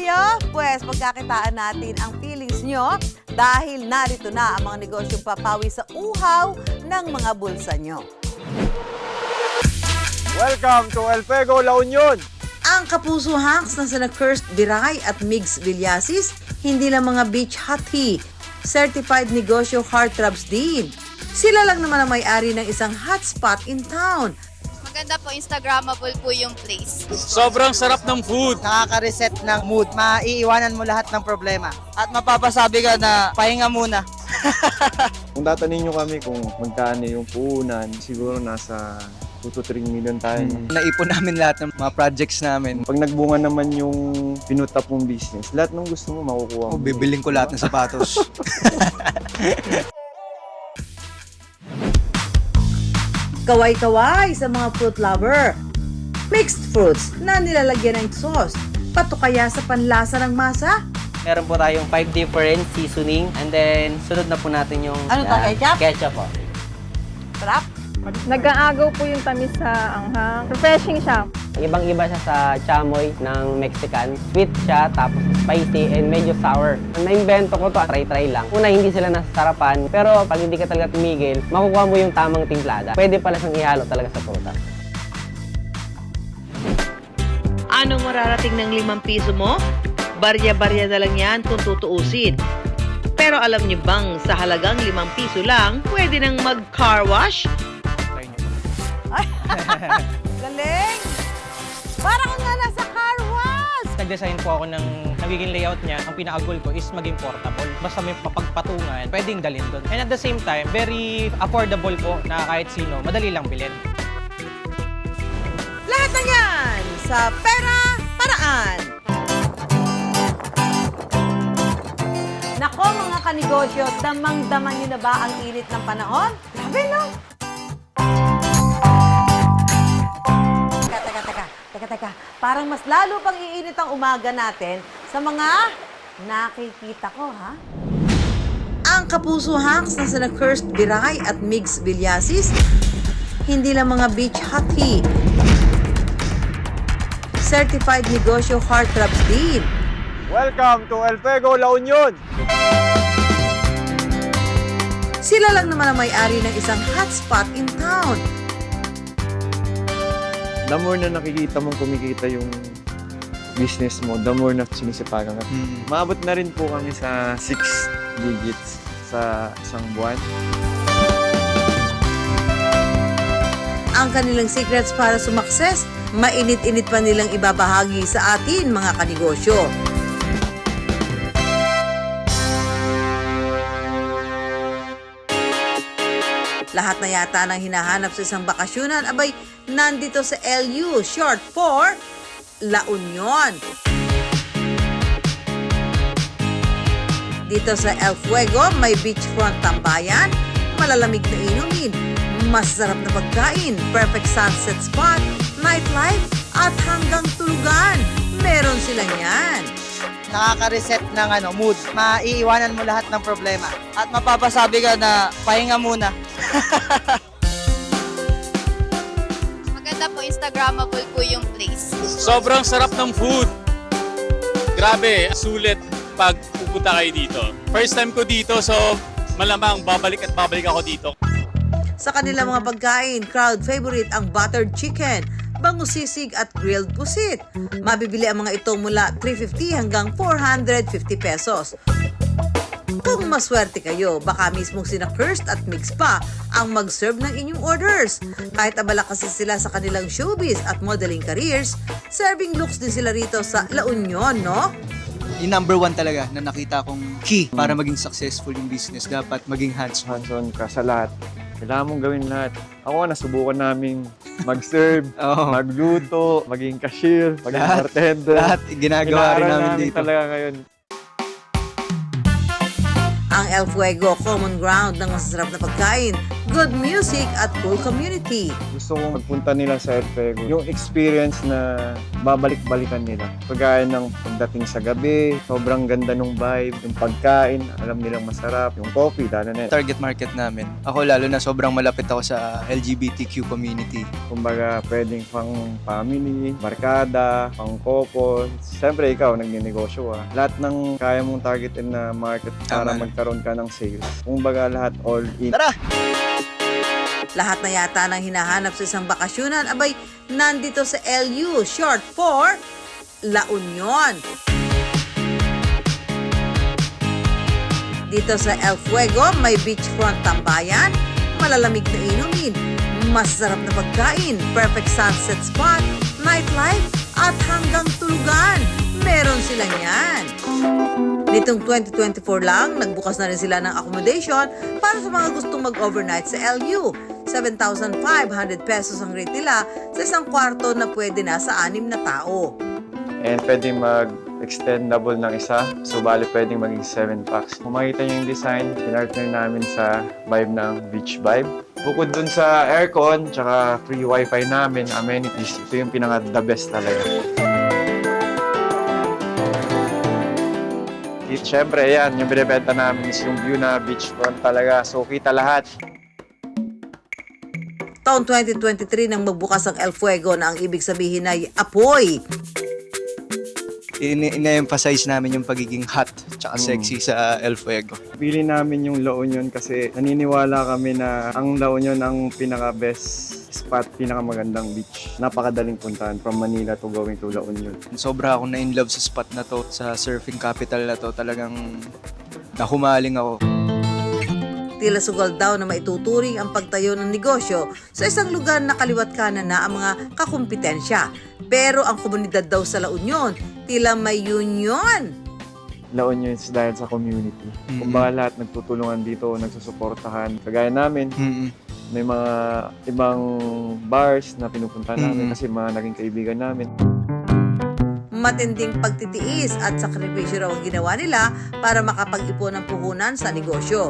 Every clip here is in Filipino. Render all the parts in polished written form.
kayo? Pues pagkakitaan natin ang feelings nyo dahil narito na ang mga negosyong papawi sa uhaw ng mga bulsa nyo. Welcome to El Fuego, La Union! Ang kapuso hacks na sina Kirst Biray at Migs Villasis, hindi lang mga beach hottie, certified negosyo heartthrobs din. Sila lang naman ang may-ari ng isang hotspot in town. Maganda po, Instagrammable po yung place. Sobrang sarap ng food. Nakaka-reset ng mood. Maiiwanan mo lahat ng problema. At mapapasabi ka na pahinga muna. Kung tatanungin nyo kami kung magkano yung puhunan, siguro nasa 2 to 3 million tayo. Naipon namin lahat ng mga projects namin. Pag nagbunga naman yung pinutap mong business, lahat ng gusto mo makukuha mo. Bibiling ko lahat ng sapatos. Kaway-kaway sa mga fruit lover. Mixed fruits na nilalagyan ng sauce. Pato kaya sa panlasa ng masa? Meron po tayong 5 different seasoning and then sunod na po natin yung Ano to, ketchup? Ketchup po. Sarap. Nag-aagaw po yung tamis sa anghang. Refreshing siya. Ibang-iba siya sa chamoy ng Mexican. Sweet siya, tapos spicy and medyo sour. Na-invento ko to, try-try lang. Una, hindi sila nasasarapan, pero pag hindi ka talaga tumigil, makukuha mo yung tamang timplada. Pwede pala siyang ihalo talaga sa prutas. Anong mararating ng 5 piso mo? Barya-barya na lang yan kung tutuusin. Pero alam niyo bang sa halagang 5 piso lang, pwede nang mag-car wash? Galing! Parang nga nasa car wash! Nag-design po ako ng nagiging layout niya. Ang pinaka-goal ko is maging portable. Basta may papagpatungan, pwedeng dalhin doon. And at the same time, very affordable po na kahit sino, madali lang bilhin. Lahat na yan sa Pera Paraan! Nako mga kanegosyo, damang-daman nyo na ba ang init ng panahon? Grabe no? Teka. Parang mas lalo pang iinit ang umaga natin sa mga nakikita ko, ha? Ang kapuso hacks na sina Kirst Biray at Migs Villasis, hindi lang mga beach hottie. Certified negosyo heartthrobs din. Welcome to El Fuego, La Union! Sila lang naman ang may-ari ng isang hotspot in town. The more na nakikita mong kumikita yung business mo, the more na sinisipagan ka. Maabot na rin po kami sa 6 digits sa isang buwan. Ang kanilang secrets para sumakses, mainit-init pa nilang ibabahagi sa atin mga kanegosyo. Lahat na yata ng hinahanap sa isang bakasyonan, abay, nandito sa LU, short for La Union. Dito sa El Fuego, may beachfront tambayan, malalamig na inumin, masarap na pagkain, perfect sunset spot, nightlife, at hanggang tulugan. Meron sila yan. Nakaka-reset ng mood. Maiiwanan mo lahat ng problema. At mapapasabi ka na pahinga muna. Maganda po, Instagrammable po yung place. Sobrang sarap ng food. Grabe, sulit pag pupunta kayo dito. First time ko dito, so malamang babalik at babalik ako dito. Sa kanilang mga pagkain, crowd favorite ang buttered chicken, bangus sisig at grilled pusit. Mabibili ang mga ito mula 350 hanggang 450 pesos. Kung maswerte kayo, baka mismong sina Kirst at Migs pa ang mag-serve ng inyong orders. Kahit abala kasi sila sa kanilang showbiz at modeling careers, serving looks din sila rito sa La Union, no? Yung number 1 talaga na nakita kong key para maging successful yung business. Dapat maging hands-on. Hands-on ka sa lahat. Kailangan mong gawin lahat. Ako, nasubukan namin mag-serve, magluto, maging cashier, maging bartender. Lahat ginagawa rin namin dito. Talaga ngayon. Ang Ang El Fuego, common ground ng masasarap na pagkain, good music at cool community. Gusto kong magpunta nila sa El Fuego. Yung experience na babalik-balikan nila. Kagaya ng pagdating sa gabi, sobrang ganda ng vibe, yung pagkain, alam nilang masarap, yung coffee, lalo na. Target market namin. Ako lalo na sobrang malapit ako sa LGBTQ community. Kumbaga, pwedeng pang family, barkada, pang couple. Siyempre, ikaw, nagninegosyo ah. Lahat ng kaya mong targetin na market para Tama. magkaroon ka ng sales. Kumbaga, lahat all in. Tara! Lahat na yata ng hinahanap sa isang bakasyonan, abay, nandito sa LU, short for La Union. Dito sa El Fuego, may beachfront tambayan, malalamig na inumin, masarap na pagkain, perfect sunset spot, nightlife, at hanggang tulugan. Meron sila niyan. Nitong 2024 lang, nagbukas na rin sila ng accommodation para sa mga gustong mag-overnight sa LU. 7,500 pesos ang rate nila sa isang kwarto na pwede na sa 6 na tao. And pwede mag-extendable ng isa. So, bali pwedeng maging 7 packs. Kung makita nyo yung design, pinartner namin sa vibe ng beach vibe. Bukod dun sa aircon, tsaka free wifi namin, amenities, ito yung pinaka-the best talaga. Siyempre, yan, yung binibenta namin is yung view na beachfront talaga. So, kita lahat. Taon 2023 nang magbukas ang El Fuego na ang ibig sabihin ay apoy. Ina-emphasize namin yung pagiging hot tsaka sexy sa El Fuego. Pili namin yung La Union kasi naniniwala kami na ang La Union ang pinaka-best spot, pinakamagandang beach. Napakadaling puntahan from Manila to going to La Union. Sobra akong na-inlove sa spot na to, sa surfing capital na to. Talagang nahumaling ako. Tila sugal daw na maituturing ang pagtayo ng negosyo sa isang lugar na kaliwat kanan na ang mga kakumpetensya. Pero ang komunidad daw sa La Union, tila may union. La Union is dahil sa community. Kumbaga lahat nagtutulungan dito, nagsusuportahan. Kagaya namin, may mga ibang bars na pinupuntahan namin kasi mga naging kaibigan namin. Matinding pagtitiis at sakripisyo raw ang ginawa nila para makapag-ipon ng puhunan sa negosyo.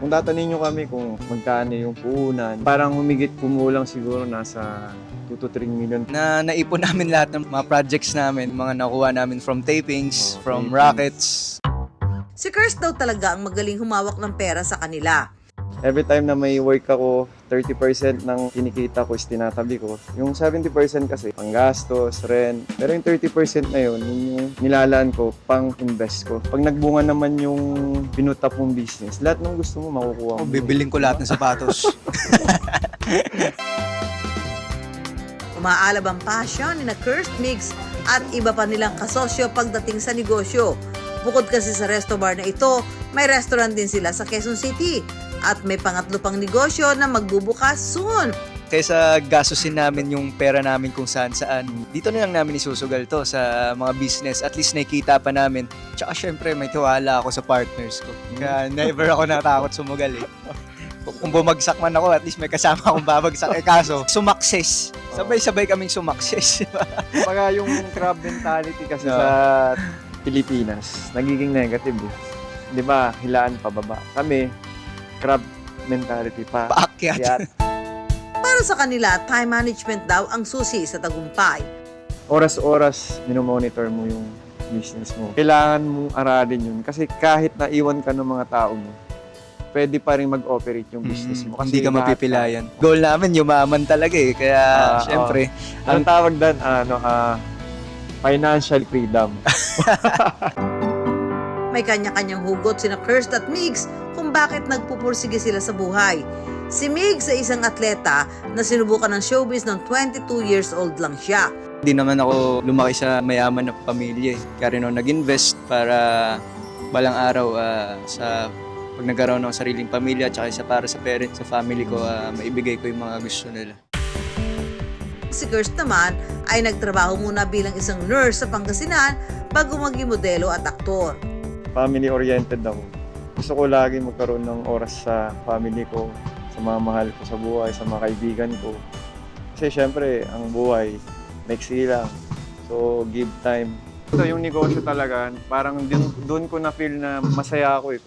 Kung tatanungin nyo kami kung magkano yung puhunan, parang humigit kumulang siguro nasa 2 to 3 million. Na naipon namin lahat ng mga projects namin, mga nakuha namin from tapings, from rackets. Si Kirst daw talaga ang magaling humawak ng pera sa kanila. Every time na may work ako, 30% ng kinikita ko is tinatabi ko. Yung 70% kasi panggastos, rent. Pero yung 30% na yun, yung nilalaan ko, pang-invest ko. Pag nagbunga naman yung pinutap mong business, lahat ng gusto mo makukuha mo. Bibiling ko lahat ng sapatos. Umaalab ang passion ni na Kirst, Migs at iba pa nilang kasosyo pagdating sa negosyo. Bukod kasi sa resto bar na ito, may restaurant din sila sa Quezon City at may pangatlo pang negosyo na magbubukas soon. Kaysa gastusin namin yung pera namin kung saan-saan, dito na lang namin isusugal to sa mga business. At least nakikita pa namin. Tsaka syempre may tiwala ako sa partners ko. Kaya never ako natakot sumugal eh. Kung bumagsak man ako, at least may kasama akong babagsak. Eh kaso, sumakses. Sabay-sabay kaming sumakses. Pagka yung crab mentality kasi sa Pilipinas, nagiging negative eh. Di ba, hilaan pababa. Kami, crab mentality pa. Paakyat. Para sa kanila, time management daw ang susi sa tagumpay. Oras-oras, minomonitor mo yung business mo. Kailangan mong aralin yun kasi kahit naiwan ka ng mga tao mo, pwede pa rin mag-operate yung business mo. Kasi Hindi ka lahat mapipilayan. Goal namin, yumaman talaga eh. Kaya, syempre. Ang tawag doon, financial freedom. May kanya-kanyang hugot sina Kirst at Migs kung bakit nagpupursige sila sa buhay. Si Migs ay isang atleta na sinubukan ng showbiz nang 22 years old lang siya. Hindi naman ako lumaki sa mayaman na pamilya eh. Kaya rin ako nag-invest para balang araw sa pag nagkaroon ng sariling pamilya at saka para sa parents, sa family ko, maibigay ko yung mga gusto nila. Si Kirst naman ay nagtrabaho muna bilang isang nurse sa Pangasinan bago maging modelo at aktor. Family-oriented ako. Gusto ko lagi magkaroon ng oras sa family ko, sa mga mahal ko sa buhay, sa mga kaibigan ko. Kasi syempre, ang buhay, maiksi lang. So, give time. Ito yung negosyo talaga, parang doon ko na-feel na masaya ako eh.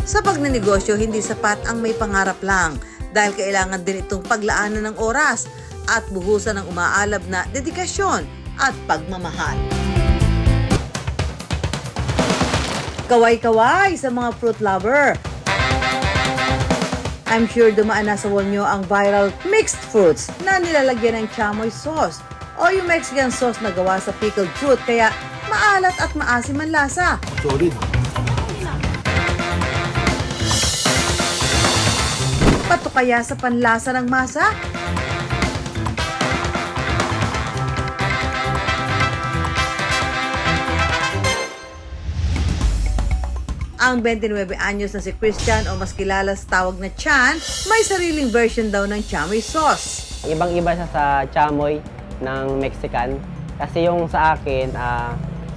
Sa pagnenegosyo, hindi sapat ang may pangarap lang dahil kailangan din itong paglaanan ng oras at buhusan ng umaalab na dedikasyon at pagmamahal. Kaway-kaway sa mga fruit lover! I'm sure dumaan na sa wall nyo ang viral mixed fruits na nilalagyan ng chamoy sauce o yung Mexican sauce na gawa sa pickled fruit kaya maalat at maasim ang lasa. Pato kaya sa panlasa ng masa? Ang 29 anyos na si Christian o mas kilala sa tawag na Chan, may sariling version daw ng chamoy sauce. Ibang-iba siya sa chamoy ng Mexican. Kasi yung sa akin,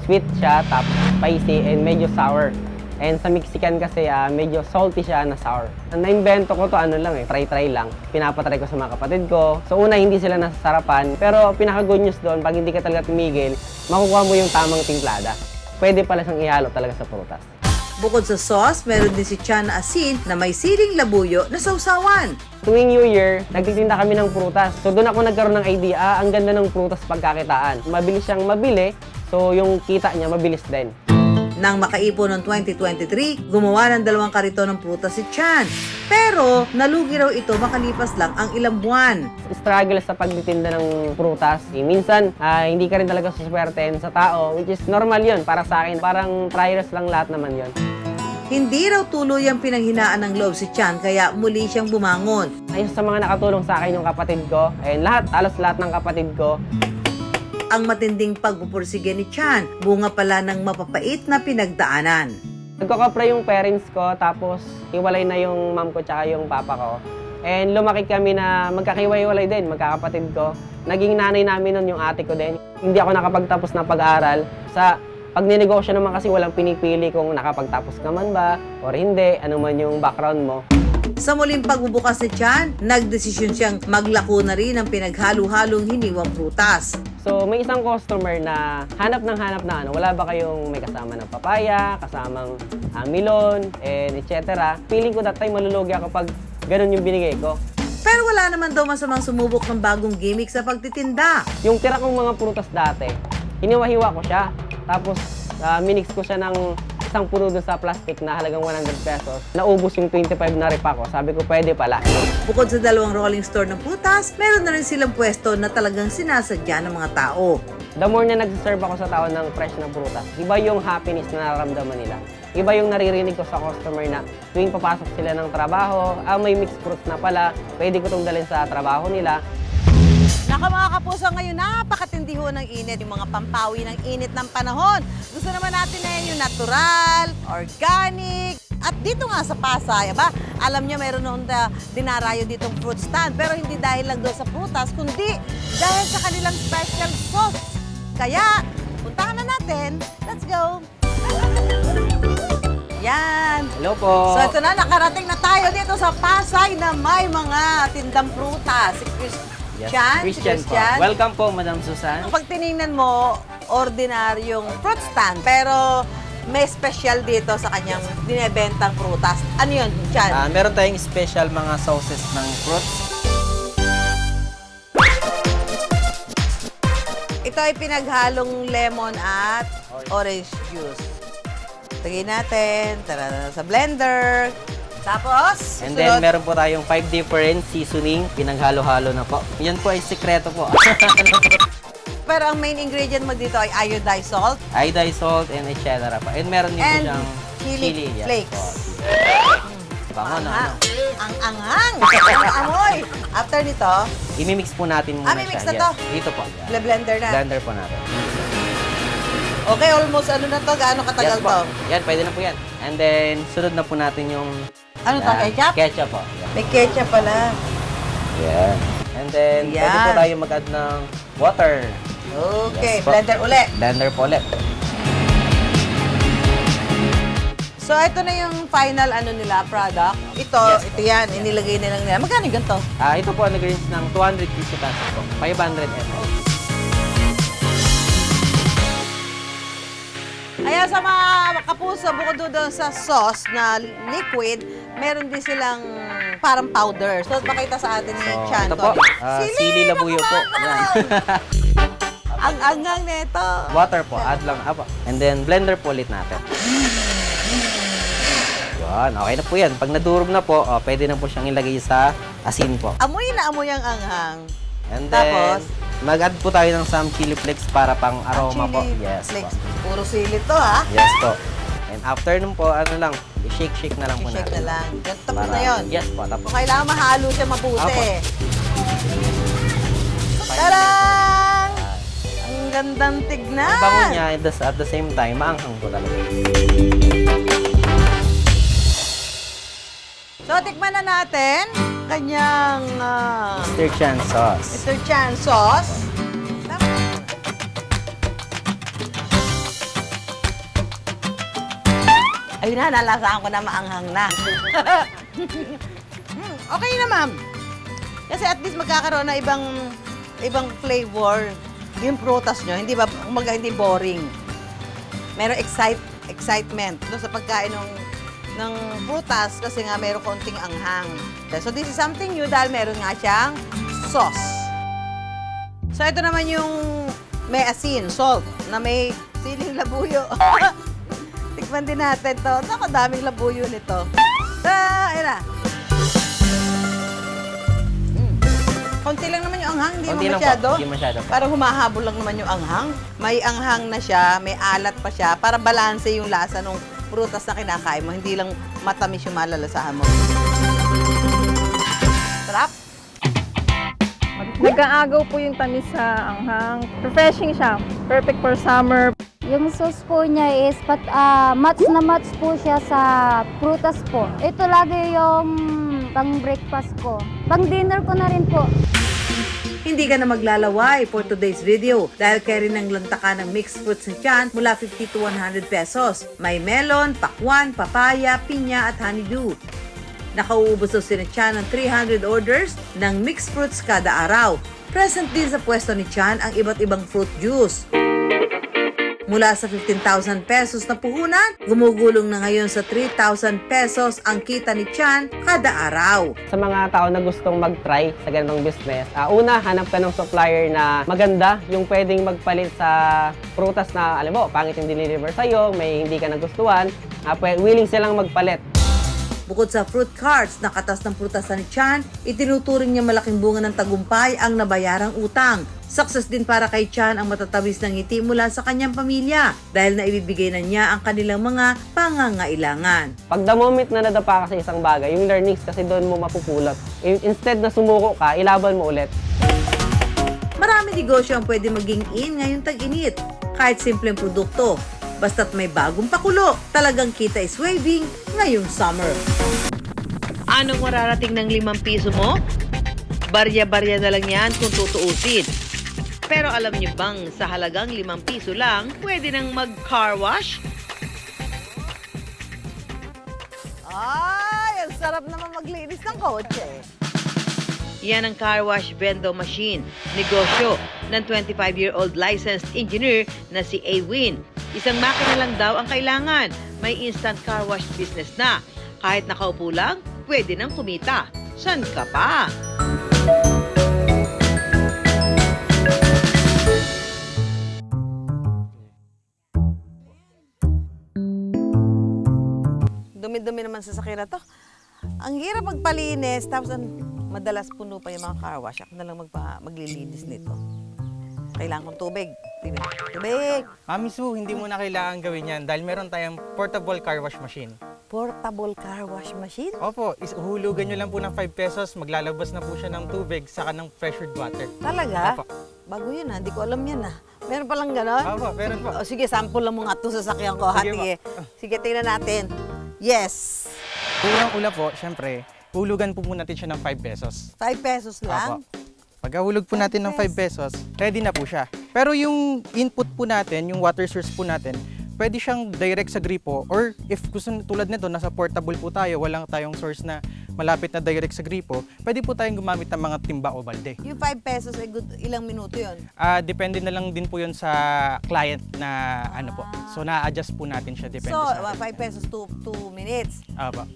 sweet siya, tapos spicy and medyo sour. And sa Mexican kasi, medyo salty siya na sour. Na-invento ko to try lang. Pinapatry ko sa mga kapatid ko. So una, hindi sila nasasarapan. Pero pinaka-good news doon, pag hindi ka talaga tumigil, makukuha mo yung tamang timplada. Pwede pala siyang ihalo talaga sa prutas. Bukod sa sauce, meron din si Chan na asin na may siling labuyo na sausawan. Tuwing New Year, nagtitinda kami ng prutas. So doon ako nagkaroon ng idea, ang ganda ng prutas pagkakitaan. Mabilis siyang mabili, so yung kita niya mabilis din. Nang makaipon noong 2023, gumawa ng 2 kariton ng prutas si Chan. Pero nalugi raw ito makalipas lang ang ilang buwan. Struggle sa pagtitinda ng prutas. Minsan, hindi ka rin talaga suswertein sa tao, which is normal yun para sa akin. Parang trials lang lahat naman yun. Hindi raw tuluyang pinanghinaan ng loob si Chan kaya muli siyang bumangon. Ayun sa mga nakatulong sa akin yung kapatid ko, and halos lahat ng kapatid ko. Ang matinding pagpupursige ni Chan, bunga pala ng mapapait na pinagdaanan. Nagkakapra yung parents ko, tapos hiwalay na yung mom ko tsaka yung papa ko. And lumaki kami na magkakiwalay din, magkakapatid ko. Naging nanay namin nun yung ate ko din. Hindi ako nakapagtapos ng pag-aaral. Sa pagninegosyo naman kasi walang pinipili kung nakapagtapos ka man ba or hindi, ano man yung background mo. Sa muling pagbubukas ni Chan, nagdesisyon siyang maglako na rin ng pinaghalo-halong hiniwang prutas. So may isang customer na hanap na wala ba kayong may kasama ng papaya, kasamang melon, and etc. Feeling ko that time malulugi ako pag ganun yung binigay ko. Pero wala naman daw masamang sumubok ng bagong gimmick sa pagtitinda. Yung tira kong mga prutas dati, hiniwa-hiwa ko siya. Tapos minix ko siya ng isang puno doon sa plastic na halagang 100 pesos. Naubos yung 25 na ripa ko. Sabi ko, pwede pala. Bukod sa 2 rolling store ng prutas, meron na rin silang pwesto na talagang sinasadya ng mga tao. The more na nag-serve ako sa tao ng fresh na prutas, iba yung happiness na nararamdaman nila. Iba yung naririnig ko sa customer na tuwing papasok sila ng trabaho, may mixed fruits na pala, pwede ko itong dalhin sa trabaho nila. Naka mga kapuso, ngayon napakatindi ho ng init, yung mga pampawi ng init ng panahon. Gusto naman natin na yung natural, organic, at dito nga sa Pasay, alam niyo meron noon dinarayo ditong fruit stand, pero hindi dahil lang doon sa prutas, kundi dahil sa kanilang special sauce. Kaya, puntahan na natin. Let's go! Yan! Hello po! So ito na, nakarating na tayo dito sa Pasay na may mga tindang prutas. Yes, Chan, Christian si po. Welcome po, Madam Susan. Pag tinignan mo, ordinaryong fruit stand, pero may special dito sa kanyang dinebentang prutas. Ano yun, Chan? Meron tayong special mga sauces ng fruits. Ito ay pinaghalong lemon at orange juice. Lagay natin sa blender. Tapos, And then meron po tayong 5 different seasoning, pinaghalo-halo na po. Yan po ay sikreto po. Pero ang main ingredient mo dito ay iodized salt Iodized salt and etc. pa. And meron din po and siyang chili yes flakes. po. Bango na, ano? Ang anghang! Ang amoy! After nito, Imimix po natin muna may mix siya. na to? Yes. Dito po. blender na. Blender po natin. Okay, almost ano na to? Gaano katagal Yes po. to? Yan, pwede na po yan. And then, sunod na po natin yung Ano to, ketchup? Ketchup po. Yan. May ketchup pala. Yeah. And then, Yan. pwede po tayo mag-add ng water. Okay, Yes po. blender uli. Blender po ulit. So, ito na yung final nila, product. Ito, Yes, ito yan, inilagay na lang nila. Magkano yung ganito? Ito po ang nag-range ng 250 pesos po. 500 ml. Kaya sa mga kapuso, bukod doon sa sauce na liquid, meron din silang parang powder. So, pakita sa atin ni Chan. Ito po, sili labuyo po. Yan. Ang angang nito. Water po, add lang. Apo. And then, blender po ulit natin. Yan, okay na po yan. Pag nadurog na po, pwede na po siyang ilagay sa asin po. Amoy na amoy ang anghang. And then, Tapos? mag-add po tayo ng some chili flakes para pang aroma po. Chili Yes flakes. po. Puro sili to, ha? Yes po. And after nun po, ano lang, i-shake na lang po I-shake natin. na lang. Tapos na yun. Yes po, tapos. So, kailangan mahalo siya mabuti. Apo. Tarang! Ang gandang tignan. Ang bango niya, at the same time, maanghang po talaga. So, tikman na natin kanyang Mr. Chan sauce. Mr. Chan sauce. Ayun na, nalasahan ko na maanghang na. Okay na, ma'am. Kasi at least magkakaroon na ibang flavor yung prutas nyo. Hindi ba, umaga hindi boring. Meron excitement doon sa pagkain ng prutas kasi nga meron konting anghang. So this is something new dahil meron nga siyang sauce. So ito naman yung may asin, salt, na may siling labuyo. Tikman din natin to. Naku, daming labuyo nito. Ayun na. Konti lang naman yung anghang, hindi Konti mo lang masyado. po, hindi masyado po. Parang humahabol lang naman yung anghang. May anghang na siya, may alat pa siya, para balanse yung lasa ng prutas na kinakain mo. Hindi lang matamis yung malalasahan mo. Sarap. Nag-aagaw po yung tamis sa anghang. Refreshing siya. Perfect for summer. Yung sauce po niya is match na match po siya sa prutas po. Ito lagi yung pang-breakfast ko. Pang-dinner ko na rin po. Hindi ka na maglalaway for today's video dahil kaya rin ang lantaka ng mixed fruits ni Chan mula 50 to 100 pesos. May melon, pakwan, papaya, pinya at honeydew. Nakauubos daw si Chan ng 300 orders ng mixed fruits kada araw. Present din sa pwesto ni Chan ang iba't ibang fruit juice. Mula sa 15,000 pesos na puhunan, gumugulong na ngayon sa 3,000 pesos ang kita ni Chan kada araw. Sa mga tao na gustong mag-try sa ganitong business, una, hanap ka ng supplier na maganda, yung pwedeng magpalit sa prutas na, alam mo, pangit yung deliver sa'yo, may hindi ka nagustuhan, willing silang magpalit. Bukod sa fruit carts na katas ng prutas ni Chan, itinuturing niya malaking bunga ng tagumpay ang nabayarang utang. Success din para kay Chan ang matatamis ng ngiti mula sa kanyang pamilya dahil naibibigay na niya ang kanilang mga pangangailangan. Pag the moment na nadapa ka sa isang bagay, yung learnings kasi doon mo mapupulot. Instead na sumuko ka, ilaban mo ulit. Marami negosyo ang pwede maging in ngayong tag-init, kahit simpleng produkto. Basta't may bagong pakulo, talagang kita is waving ngayong summer. Anong mararating ng 5 piso mo? Barya-barya na lang yan kung tutuusin. Pero alam niyo bang sa halagang 5 piso lang, pwede nang mag-car wash? Ay, ang sarap naman maglinis ng kotse. Yan ang car wash vendo machine, negosyo ng 25-year-old licensed engineer na si Awin. Isang makina lang daw ang kailangan. May instant car wash business na. Kahit nakaupo lang, pwede nang kumita. San ka pa? Dumi-dumi naman sa sakyan na to. Ang hirap magpalinis, tapos madalas puno pa yung mga car wash. Ako na lang maglilinis nito. Kailangan kong tubig. Tubig! Mami Su, hindi mo na kailangan gawin yan dahil meron tayong portable car wash machine. Portable car wash machine? Opo, uhulugan nyo lang po ng 5 pesos, maglalabas na po siya ng tubig saka ng pressured water. Talaga? Opo. Bago yun ha, hindi ko alam yan ha. Meron palang ganon? Opo, meron po. O, sige, sample lang mo nga ito sa sakyan ko. Ha? Sige Sige, sige, tingnan natin. Yes! Unang-una po, syempre, hulugan po muna natin siya ng 5 pesos. 5 pesos lang? Opo. Pagkahulog po natin ng 5 pesos, ready na po siya. Pero yung input po natin, yung water source po natin, pwede siyang direct sa gripo or if gusto tulad nito, nasa portable po tayo, walang tayong source na malapit na direct sa gripo, pwede po tayong gumamit ng mga timba o balde. Yung 5 pesos ay ilang minuto yun? Depende na lang din po yun sa client na ano po. So na-adjust po natin siya depende So, sa 5 pesos to 2 minutes. Aba.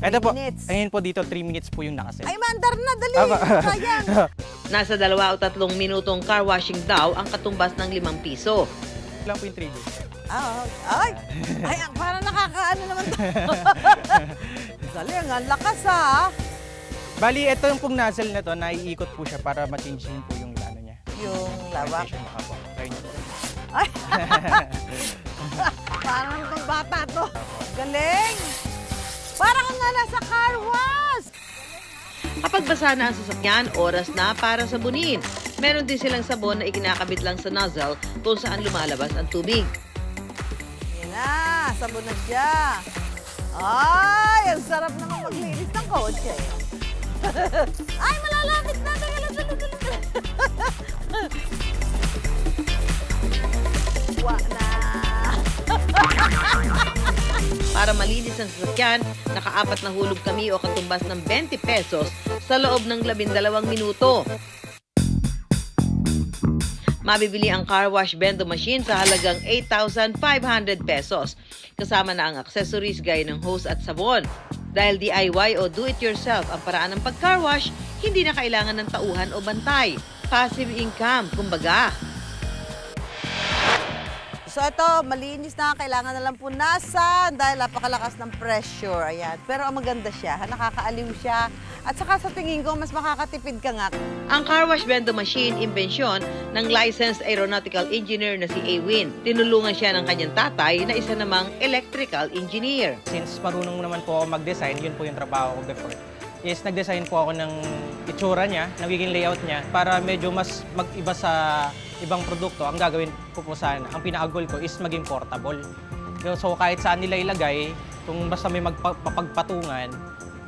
Ito po, minutes. ayun po dito 3 minutes po yung nakaset. Ay, mandar na, dali! Aba. Sayang! Nasa 2 o 3 minutong car washing daw ang katumbas ng 5 piso. Lang po yung 3 days. Ay, parang nakakaano naman to. Dali, ang lakas Bali, ito yung pong nozzle na to, naiikot po siya para ma-change din po yung ano niya. Yung lawak. Rotation niya po. Try niyo po. Ay! Parang itong bata to. Galing! Parang nga nasa car wash! Kapag basa na ang sasakyan, oras na para sabunin. Meron din silang sabon na ikinakabit lang sa nozzle kung saan lumalabas ang tubig. Yan na, sabon na siya. Ay, ang sarap naman maglinis ng kotse. Ay, malalapit na. Wa na. Para malinis ang sasakyan, nakaapat na hulog kami o katumbas ng 20 pesos sa loob ng 12 minuto. Mabibili ang car wash bendo machine sa halagang 8,500 pesos. Kasama na ang accessories gaya ng hose at sabon. Dahil DIY o do-it-yourself ang paraan ng pag-car wash, hindi na kailangan ng tauhan o bantay. Passive income, kumbaga. So ito, malinis na, kailangan na lang punasan dahil napakalakas ng pressure. Ayan. Pero ang maganda siya, nakakaaliw siya. At saka sa tingin ko, mas makakatipid ka nga. Ang car wash bendo machine, imbensyon ng licensed aeronautical engineer na si Awin. Tinulungan siya ng kanyang tatay na isa namang electrical engineer. Since marunong naman po ako mag-design, yun po yung trabaho ko before. Is nag-design po ako ng itsura niya, nagiging layout niya para medyo mas mag-iba sa ibang produkto. Ang gagawin ko po sana, ang pinaka-goal ko is maging portable. So kahit saan nila ilagay, kung basta may magpapagpatungan,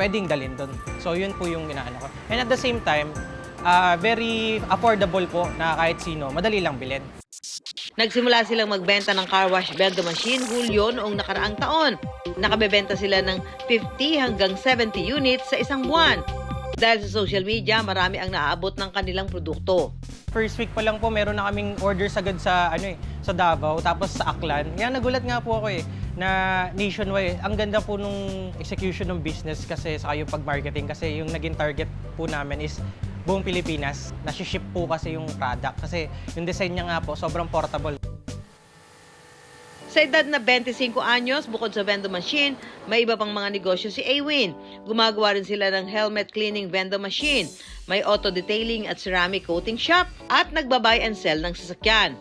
pwedeng dalhin doon. So yun po yung inaano ko. And at the same time, very affordable po na kahit sino, madali lang bilhin. Nagsimula silang magbenta ng car wash bendo machine Hulyo noong nakaraang taon. Nakabebenta sila ng 50 hanggang 70 units sa isang buwan. Dahil sa social media, marami ang naaabot ng kanilang produkto. First week pa lang po, meron na kaming orders agad sa sa Davao, tapos sa Aklan. Kaya nagulat nga po ako na nationwide. Ang ganda po nung execution ng business kasi sa yung pag-marketing kasi yung naging target po namin is buong Pilipinas. Nasi-ship po kasi yung product kasi yung design niya nga po sobrang portable. Sa edad na 25 anyos, bukod sa vendo machine, may iba pang mga negosyo si Awin. Gumagawa rin sila ng helmet cleaning vendo machine, may auto detailing at ceramic coating shop, at nagba-buy and sell ng sasakyan.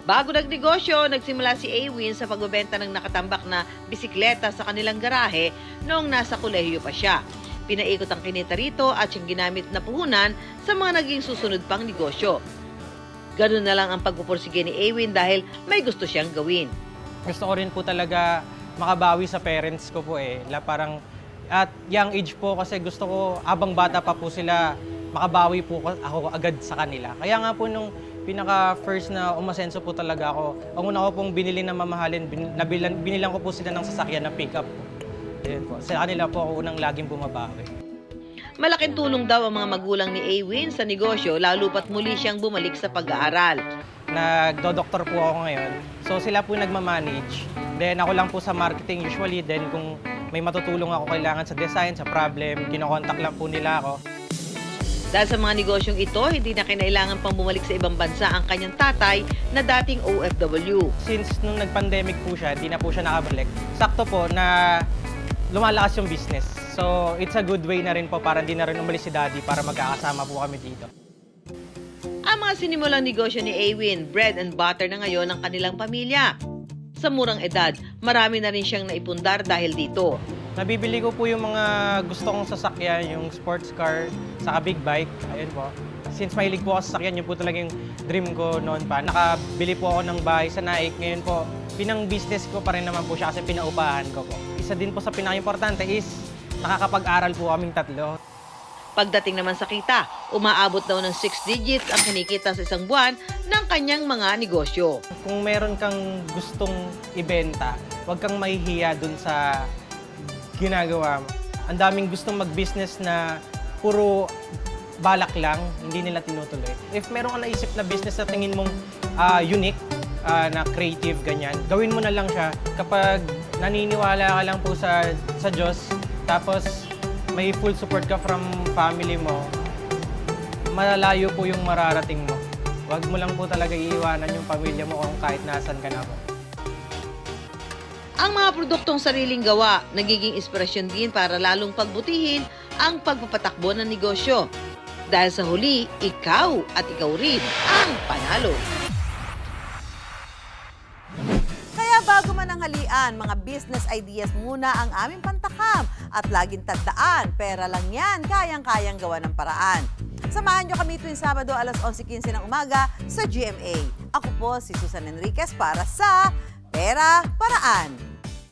Bago nagnegosyo, nagsimula si Awin sa pagbebenta ng nakatambak na bisikleta sa kanilang garahe noong nasa kolehiyo pa siya. Pinaikot ang kinita rito at siyang ginamit na puhunan sa mga naging susunod pang negosyo. Ganun na lang ang pagpupursige ni Awin dahil may gusto siyang gawin. Gusto ko rin po talaga makabawi sa parents ko po parang at young age po kasi gusto ko habang bata pa po sila makabawi po ako agad sa kanila. Kaya nga po nung pinaka-first na umasenso po talaga ako, ang una ko pong binili na mamahalin, binilang ko po sila ng sasakyan na pick-up po. Ayun po. Sa kanila po ako unang laging bumabawi. Malaking tulong daw ang mga magulang ni Awin sa negosyo lalo pat muli siyang bumalik sa pag-aaral. Nagdo-doktor po ako ngayon. So sila po nagmamanage. Then ako lang po sa marketing usually. Then kung may matutulong ako kailangan sa design, sa problem, kinokontak lang po nila ako. Dahil sa mga negosyong ito, hindi na kinailangan pang bumalik sa ibang bansa ang kanyang tatay na dating OFW. Since nung nag-pandemic po siya, hindi na po siya nakabalik. Sakto po na lumalakas yung business. So, it's a good way na rin po para hindi na rin umalis si Daddy para magkakasama po kami dito. Ang mga sinimulang negosyo ni Awin, bread and butter na ngayon ng kanilang pamilya. Sa murang edad, marami na rin siyang naipundar dahil dito. Nabibili ko po yung mga gusto kong sasakyan, yung sports car, saka big bike. Ayun po. Since mahilig po ako sa sasakyan, yun po talaga yung dream ko noon pa. Nakabili po ako ng bahay sa Naik. Ngayon po, pinang-business ko pa rin naman po siya kasi pinaupahan ko po. Isa din po sa pinaka-importante is nakakapag-aral po kaming tatlo. Pagdating naman sa kita, umaabot daw ng 6 digits ang kinikita sa isang buwan ng kanyang mga negosyo. Kung meron kang gustong ibenta, huwag kang mahihiya dun sa ginagawa mo. Ang daming gustong mag-business na puro balak lang, hindi nila tinutuloy. If meron ka naisip na business na tingin mong unique, na creative, ganyan, gawin mo na lang siya. Kapag naniniwala ka lang po sa Diyos, tapos may full support ka from family mo, malalayo po yung mararating mo. Huwag mo lang po talaga iiwanan yung pamilya mo kung kahit nasan ka na po. Ang mga produktong sariling gawa, nagiging inspirasyon din para lalong pagbutihin ang pagpapatakbo ng negosyo. Dahil sa huli, ikaw at ikaw rin ang panalo. Kaya bago man ang halian, mga business ideas muna ang aming pantakam at laging tandaan, pera lang yan, kayang-kayang gawa ng paraan. Samahan nyo kami tuwing Sabado alas 11:15 ng umaga sa GMA. Ako po si Susan Enriquez para sa Pera Paraan.